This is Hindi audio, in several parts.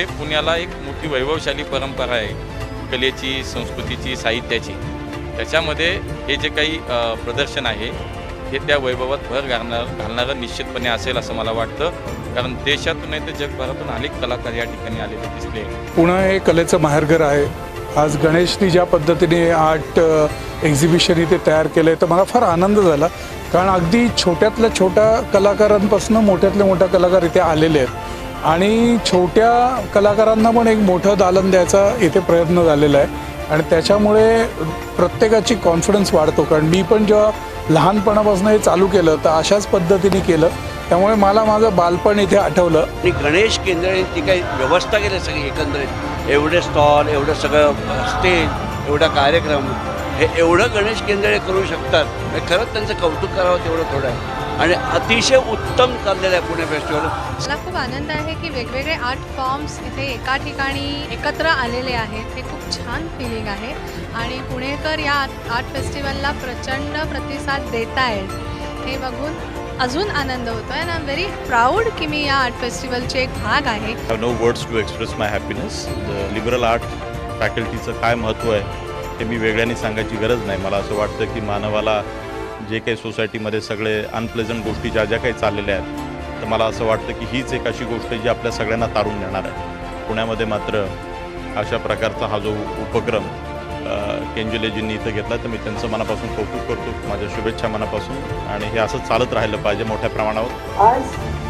म्हणजे पुण्याला एक मोठी वैभवशाली परंपरा आहे कलेची, संस्कृतीची, साहित्याची. त्याच्यामध्ये हे जे काही प्रदर्शन आहे हे त्या वैभवात भर घालणारं निश्चितपणे असेल असं मला वाटतं. कारण देशातून नाही तर जगभरातून अनेक कलाकार या ठिकाणी आलेले दिसले. पुणे हे कलेचं माहेरघर आहे. आज गणेशनी ज्या पद्धतीने आर्ट एक्झिबिशन इथे तयार केलं आहे तर मला फार आनंद झाला. कारण अगदी छोट्यातल्या छोट्या कलाकारांपासून मोठ्यातले मोठ्या कलाकार इथे आलेले आहेत आणि छोट्या कलाकारांना पण एक मोठं दालन द्यायचा इथे प्रयत्न झालेला आहे आणि त्याच्यामुळे प्रत्येकाची कॉन्फिडन्स वाढतो. कारण मी पण जेव्हा लहानपणापासून हे चालू केलं तर अशाच पद्धतीने केलं, त्यामुळे मला माझं बालपण इथे आठवलं. आणि गणेश केंद्राने ती काही व्यवस्था केली सगळी एकंदरीत, एवढे स्टॉल, एवढं सगळं स्टेज, एवढा कार्यक्रम, हे एवढं गणेश केंद्राने करू शकतात. खरंच त्यांचं कौतुक करावं तेवढं थोडं आहे आणि अतिशय उत्तम चाललेलं आहे पुणे फेस्टिवल. मला खूप आनंद आहे की वेगवेगळे आर्ट फॉर्म्स इथे एका ठिकाणी एकत्र आलेले आहेत. हे खूप छान फिलिंग आहे आणि पुणेकर या आर्ट फेस्टिवलला प्रचंड प्रतिसाद देत आहेत. हे बघून अजून आनंद होतो आहे. आय एम व्हेरी प्राऊड की मी या आर्ट फेस्टिवलचे एक भाग आहे. I have no words to express my happiness. Liberal art फॅकल्टीचं काय महत्त्व आहे ते मी वेगळ्याने सांगायची गरज नाही. मला असं वाटतं की मानवाला जे काही सोसायटीमध्ये सगळे अनप्लेझंट गोष्टी ज्या ज्या काही चाललेल्या आहेत तर मला असं वाटतं की हीच एक अशी गोष्ट जी आपल्या सगळ्यांना तारून नेणार आहे. पुण्यामध्ये मात्र अशा प्रकारचा हा जो उपक्रम केंजुलेजींनी इथं घेतला तर मी त्यांचं मनापासून कौतुक करतो. माझ्या शुभेच्छा मनापासून आणि हे असंच चालत राहिलं पाहिजे मोठ्या प्रमाणावर. आज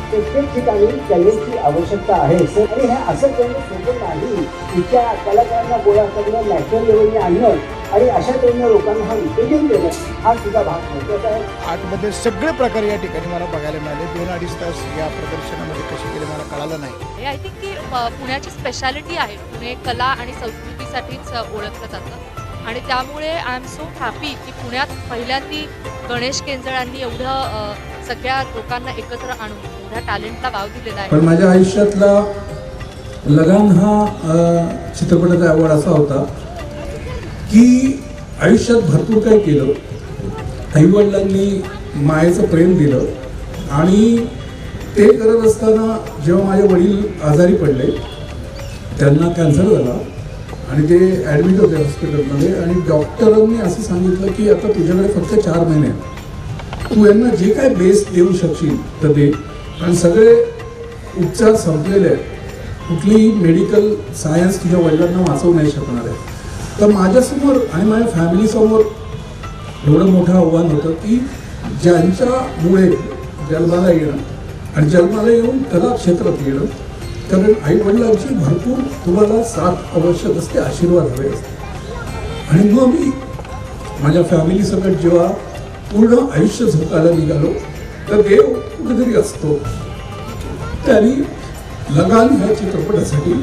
प्रत्येक ठिकाणी कलेची आवश्यकता आहे आणि हे असं करणं सोपं नाही. इतक्या कलाकारांना गोळा करणं, नॅशनल लेवलने आणणं आणि अशा तऱ्हेने लोकांना हा उत्तेजन देणं हा सुद्धा भाग महत्त्वाचा आहे. आर्टमध्ये सगळे प्रकार या ठिकाणी मला बघायला मिळाले. 2-2.5 तास या प्रदर्शनामध्ये कसे केले मला कळालं नाही. आय थिंक की पुण्याची स्पेशालिटी आहे. पुणे कला आणि संस्कृतीसाठीच ओळखलं जातं आणि त्यामुळे आय एम सो हॅपी की पुण्यात पहिल्यांदी गणेश केंजळांनी एवढं सगळ्या लोकांना एकत्र आणून एवढ्या टॅलेंटला वाव दिलेला आहे. पण माझ्या आयुष्यातला लगान हा चित्रपटाचा आवड असा होता की आयुष्यात भरपूर काही केलं. आईवडिलांनी मायेचं प्रेम दिलं आणि ते करत असताना जेव्हा माझे वडील आजारी पडले, त्यांना कॅन्सर झाला आणि ते ॲडमिट होते हॉस्पिटलमध्ये आणि डॉक्टरांनी असं सांगितलं की आता तुझ्याकडे फक्त 4 महिने आहेत, तू यांना जे काय बेस्ट देऊ शकशील तर दे, कारण सगळे उपचार संपलेले आहेत, कुठलीही मेडिकल सायन्स तुझ्या वडिलांना वाचवू नाही शकणार आहे. तर माझ्यासमोर आणि माझ्या फॅमिलीसमोर एवढं मोठं आव्हान होतं की ज्यांच्यामुळे जन्माला येणं आणि जन्माला येऊन कला क्षेत्रात येणं, कारण आईवडिलांची भरपूर तुम्हाला साथ आवश्यक असते, आशीर्वाद हवे असते. आणि मग मी माझ्या फॅमिलीसकट जेव्हा पूर्ण आयुष्य झोकायला निघालो तर देव कुठेतरी असतो. त्यांनी लगान ह्या चित्रपटासाठी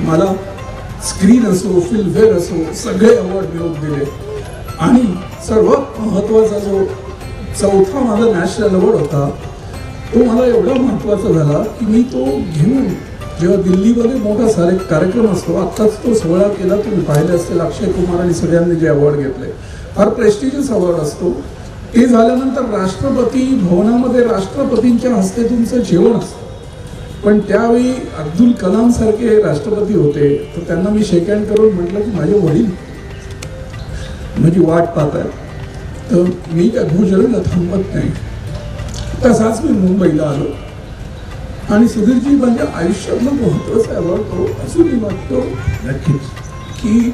मला स्क्रीन असो, फिल्मफेअर असो, सगळे अवॉर्ड मिळवून दिले आणि सर्वात महत्त्वाचा जो 4था माझा नॅशनल अवॉर्ड होता तो मला एवढा महत्त्वाचा झाला की मी तो घेऊन जेव्हा दिल्लीमध्ये मोठा कार्यक्रम असतो, आत्ताच तो सोहळा केला, तुम्ही पाहिले असतील, अक्षय कुमार आणि सगळ्यांनी जे अवॉर्ड घेतले, फार प्रेस्टिजियस अवॉर्ड असतो. ते झाल्यानंतर राष्ट्रपती भवनामध्ये राष्ट्रपतींच्या हस्ते तुमचं जेवण असतं. पण त्यावेळी अब्दुल कलाम सारखे राष्ट्रपती होते तर त्यांना मी शेक हँड करून म्हटलं की माझे वडील माझी वाट पाहत आहेत, तर मी त्या भूजलाला थांबत नाही. तसाच मी मुंबईला आलो आणि सुधीरजी माझ्या आयुष्यातला महत्त्वाचा अवॉर्ड तो अजूनही वाटतो नक्कीच की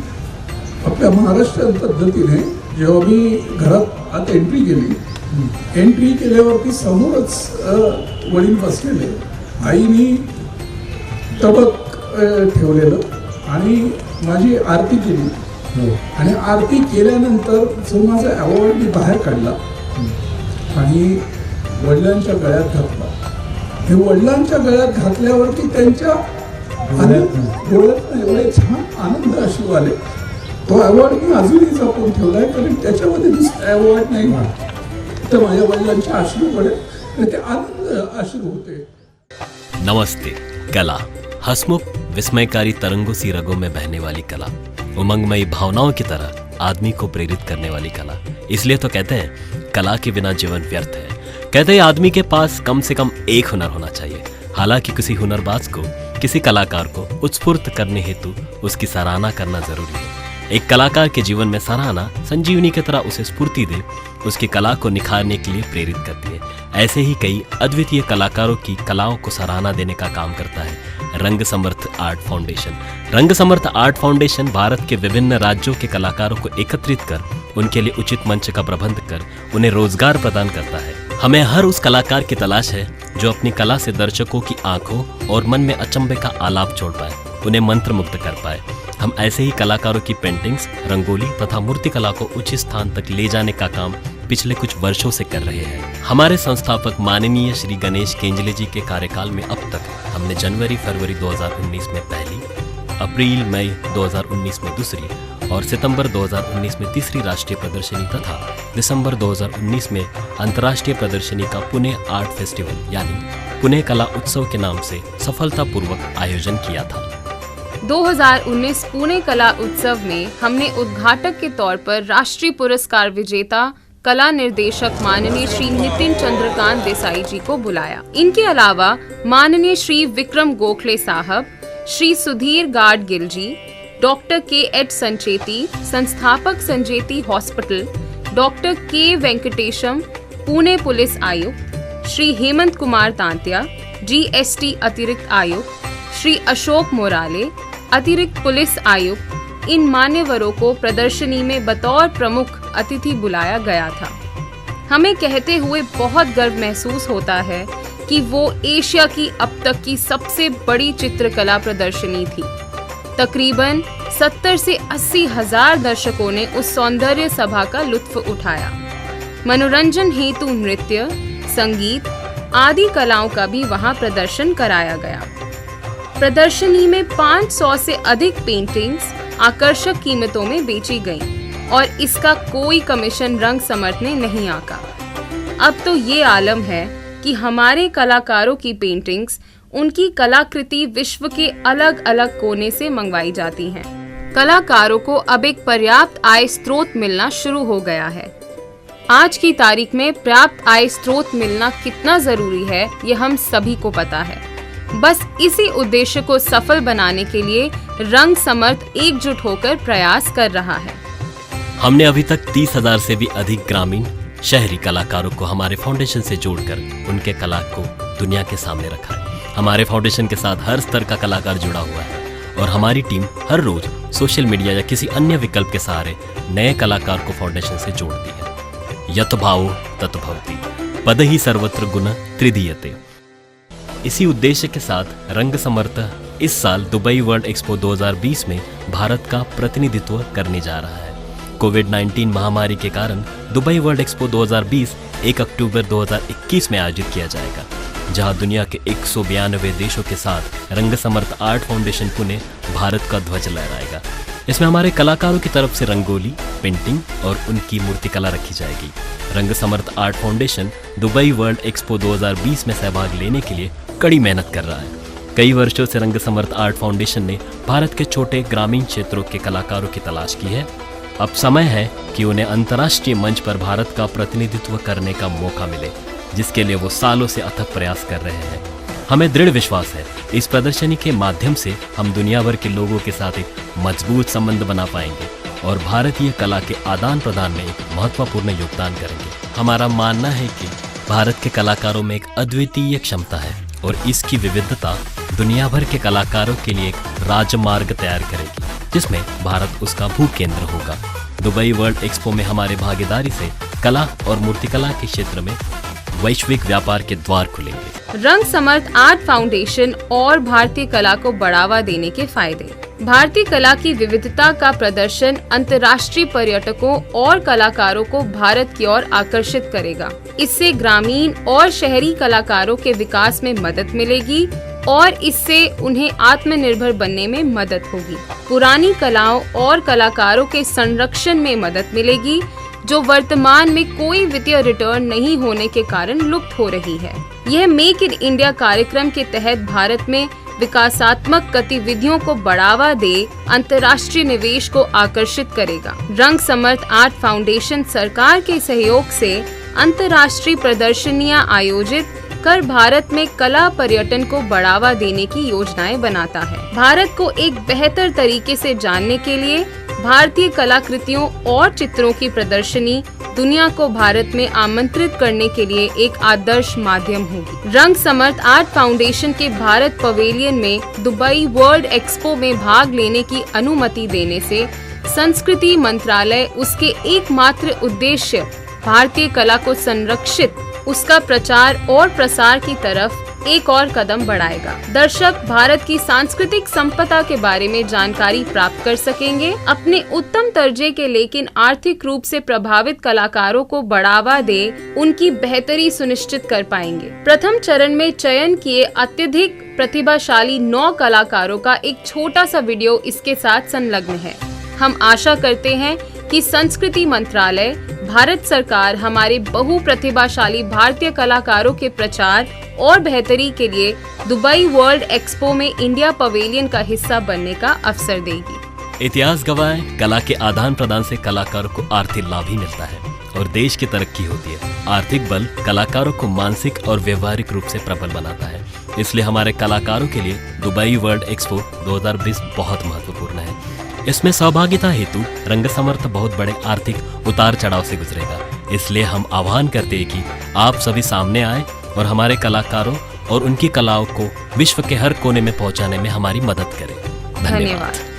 आपल्या महाराष्ट्रीयन पद्धतीने जेव्हा मी घरात आत एंट्री केल्यावरती समोरच वडील बसलेले, आईनी तबक ठेवलेलं आणि माझी आरती केली आणि आरती केल्यानंतर जो माझा अवॉर्ड मी बाहेर काढला आणि वडिलांच्या गळ्यात घातला. हे वडिलांच्या गळ्यात घातल्यावरती त्यांच्या डोळ्यात एवढे छान आनंद अश्रू आले. तो अवॉर्ड मी अजूनही जपून ठेवलाय कारण त्याच्यामध्ये दुसरा अवॉर्ड नाही तर माझ्या वडिलांचे अश्रू पडे ते आनंद अश्रू होते. नमस्ते कला, हंसमुख विस्मयकारी तरंगों सी रगों में बहने वाली कला, उमंगमयी भावनाओं की तरह आदमी को प्रेरित करने वाली कला. इसलिए तो कहते हैं कला के बिना जीवन व्यर्थ है. कहते हैं आदमी के पास कम से कम एक हुनर होना चाहिए. हालांकि किसी हुनरबाज को किसी कलाकार को उत्स्फूर्त करने हेतु उसकी सराहना करना जरूरी है। एक कलाकार के जीवन में सराहना संजीवनी की तरह उसे स्फूर्ति दे, उसकी कला को निखारने के लिए प्रेरित करती है। ऐसे ही कई अद्वितीय कलाकारों की कलाओं को सराहना देने का काम करता है रंग समर्थ आर्ट फाउंडेशन। रंग समर्थ आर्ट फाउंडेशन भारत के विभिन्न राज्यों के कलाकारों को एकत्रित कर उनके लिए उचित मंच का प्रबंध कर उन्हें रोजगार प्रदान करता है। हमें हर उस कलाकार की तलाश है जो अपनी कला से दर्शकों की आंखों और मन में अचंभे का आलाप छोड़ पाए, उन्हें मंत्रमुग्ध कर पाए। हम ऐसे ही कलाकारों की पेंटिंग्स, रंगोली तथा मूर्तिकला को उचित स्थान तक ले जाने का काम पिछले कुछ वर्षों से कर रहे हैं। हमारे संस्थापक माननीय श्री गणेश केंजले जी के कार्यकाल में अब तक हमने जनवरी-फरवरी 2019 में पहली, अप्रैल मई 2019 में दूसरी और सितंबर 2019 में तीसरी राष्ट्रीय प्रदर्शनी तथा दिसंबर 2019 में अंतर्राष्ट्रीय प्रदर्शनी का पुणे आर्ट फेस्टिवल यानी पुणे कला उत्सव के नाम से सफलतापूर्वक आयोजन किया था। 2019 पुणे कला उत्सव में हमने उद्घाटक के तौर पर राष्ट्रीय पुरस्कार विजेता कला निर्देशक माननीय श्री नितिन चंद्रकांत देसाई जी को बुलाया। इनके अलावा माननीय श्री विक्रम गोखले साहब, श्री सुधीर गाडगिल जी, डॉक्टर के.एच. संचेती, संस्थापक संचेती हॉस्पिटल, डॉक्टर के. वेंकटेशम, पुणे पुलिस आयुक्त, श्री हेमंत कुमार तांत्या, GST अतिरिक्त आयुक्त, श्री अशोक मोराले, अतिरिक्त पुलिस आयुक्त, इन मान्यवरों को प्रदर्शनी में बतौर प्रमुख अतिथि बुलाया गया था। हमें कहते हुए बहुत गर्व महसूस होता है कि वो एशिया की अब तक की सबसे बड़ी चित्रकला प्रदर्शनी थी। तकरीबन 70 से 80 हजार दर्शकों ने उस सौंदर्य सभा का लुत्फ उठाया। मनोरंजन हेतु नृत्य, संगीत आदि कलाओं का भी वहां प्रदर्शन कराया गया। प्रदर्शनी में 500 से अधिक पेंटिंग्स आकर्षक कीमतों में बेची गईं और इसका कोई कमीशन रंग समर्थ ने नहीं आंका। अब तो ये आलम है कि हमारे कलाकारों की पेंटिंग्स, उनकी कलाकृति विश्व के अलग अलग कोने से मंगवाई जाती हैं। कलाकारों को अब एक पर्याप्त आय स्रोत मिलना शुरू हो गया है। आज की तारीख में पर्याप्त आय स्रोत मिलना कितना जरूरी है, ये हम सभी को पता है। बस इसी उद्देश्य को सफल बनाने के लिए रंग समर्थ एकजुट होकर प्रयास कर रहा है। हमने अभी तक 30,000 से भी अधिक ग्रामीण शहरी कलाकारों को हमारे फाउंडेशन से जोड़कर उनके कला को दुनिया के सामने रखा है। हमारे फाउंडेशन के साथ हर स्तर का कलाकार जुड़ा हुआ है और हमारी टीम हर रोज सोशल मीडिया या किसी अन्य विकल्प के सहारे नए कलाकार को फाउंडेशन से जोड़ती है। यत भावो तत भवति, पद ही सर्वत्र गुण त्रिदीयते। इसी उद्देश्य के साथ रंग समर्थ इस साल दुबई वर्ल्ड एक्सपो 2020 में भारत का प्रतिनिधित्व करने जा रहा है। कोविड-19 महामारी के कारण दुबई वर्ल्ड एक्सपो 2020 1 अक्टूबर 2021 में आयोजित किया जाएगा, जहां दुनिया के 192 देशों के साथ रंग समर्थ आर्ट फाउंडेशन पुणे भारत का ध्वज लहराएगा। इसमें हमारे कलाकारों की तरफ से रंगोली, पेंटिंग और उनकी मूर्तिकला रखी जाएगी। Rang Samarth art foundation Dubai world expo 2020 में सहभाग लेने के लिए कड़ी मेहनत कर रहा है। कई वर्षों से रंग समर्थ आर्ट फाउंडेशन ने भारत के छोटे ग्रामीण क्षेत्रों के कलाकारों की तलाश की है। अब समय है कि उन्हें अंतर्राष्ट्रीय मंच पर भारत का प्रतिनिधित्व करने का मौका मिले, जिसके लिए वो सालों से अथक प्रयास कर रहे हैं। हमें दृढ़ विश्वास है इस प्रदर्शनी के माध्यम से हम दुनिया भर के लोगों के साथ एक मजबूत संबंध बना पाएंगे और भारतीय कला के आदान प्रदान में एक महत्वपूर्ण योगदान करेंगे। हमारा मानना है कि भारत के कलाकारों में एक अद्वितीय क्षमता है और इसकी विविधता दुनिया भर के कलाकारों के लिए एक राजमार्ग तैयार करेगी, जिसमें भारत उसका भूकेंद्र होगा। दुबई वर्ल्ड एक्सपो में हमारे भागीदारी से कला और मूर्तिकला के क्षेत्र में वैश्विक व्यापार के द्वार खुलेंगे। रंग समर्थ आर्ट फाउंडेशन और भारतीय कला को बढ़ावा देने के फायदे। भारतीय कला की विविधता का प्रदर्शन अंतर्राष्ट्रीय पर्यटकों और कलाकारों को भारत की ओर आकर्षित करेगा। इससे ग्रामीण और शहरी कलाकारों के विकास में मदद मिलेगी और इससे उन्हें आत्मनिर्भर बनने में मदद होगी। पुरानी कलाओं और कलाकारों के संरक्षण में मदद मिलेगी, जो वर्तमान में कोई वित्तीय रिटर्न नहीं होने के कारण लुप्त हो रही है। यह मेक इन इंडिया कार्यक्रम के तहत भारत में विकासात्मक गतिविधियों को बढ़ावा दे अंतर्राष्ट्रीय निवेश को आकर्षित करेगा। रंग समर्थ आर्ट फाउंडेशन सरकार के सहयोग से अंतर्राष्ट्रीय प्रदर्शनियां आयोजित कर भारत में कला पर्यटन को बढ़ावा देने की योजनाएं बनाता है। भारत को एक बेहतर तरीके से जानने के लिए भारतीय कलाकृतियों और चित्रों की प्रदर्शनी दुनिया को भारत में आमंत्रित करने के लिए एक आदर्श माध्यम होगी। रंग समर्थ आर्ट फाउंडेशन के भारत पवेलियन में दुबई वर्ल्ड एक्सपो में भाग लेने की अनुमति देने से संस्कृति मंत्रालय उसके एकमात्र उद्देश्य भारतीय कला को संरक्षित, उसका प्रचार और प्रसार की तरफ एक और कदम बढ़ाएगा। दर्शक भारत की सांस्कृतिक संपदा के बारे में जानकारी प्राप्त कर सकेंगे, अपने उत्तम दर्जे के लेकिन आर्थिक रूप से प्रभावित कलाकारों को बढ़ावा दे उनकी बेहतरी सुनिश्चित कर पाएंगे। प्रथम चरण में चयन किए अत्यधिक प्रतिभाशाली 9 कलाकारों का एक छोटा सा वीडियो इसके साथ संलग्न है। हम आशा करते हैं कि संस्कृति मंत्रालय, भारत सरकार हमारे बहु प्रतिभाशाली भारतीय कलाकारों के प्रचार और बेहतरी के लिए दुबई वर्ल्ड एक्सपो में इंडिया पवेलियन का हिस्सा बनने का अवसर देगी। इतिहास गवाह है, कला के आदान प्रदान से कलाकारों को आर्थिक लाभ ही मिलता है और देश की तरक्की होती है। आर्थिक बल कलाकारों को मानसिक और व्यवहारिक रूप से प्रबल बनाता है। इसलिए हमारे कलाकारों के लिए दुबई वर्ल्ड एक्सपो 2020 बहुत महत्वपूर्ण है। इसमें सहभागिता हेतु रंग समर्थ बहुत बड़े आर्थिक उतार चढ़ाव से गुजरेगा। इसलिए हम आह्वान करते हैं कि आप सभी सामने आए और हमारे कलाकारों और उनकी कलाओं को विश्व के हर कोने में पहुंचाने में हमारी मदद करें। धन्यवाद।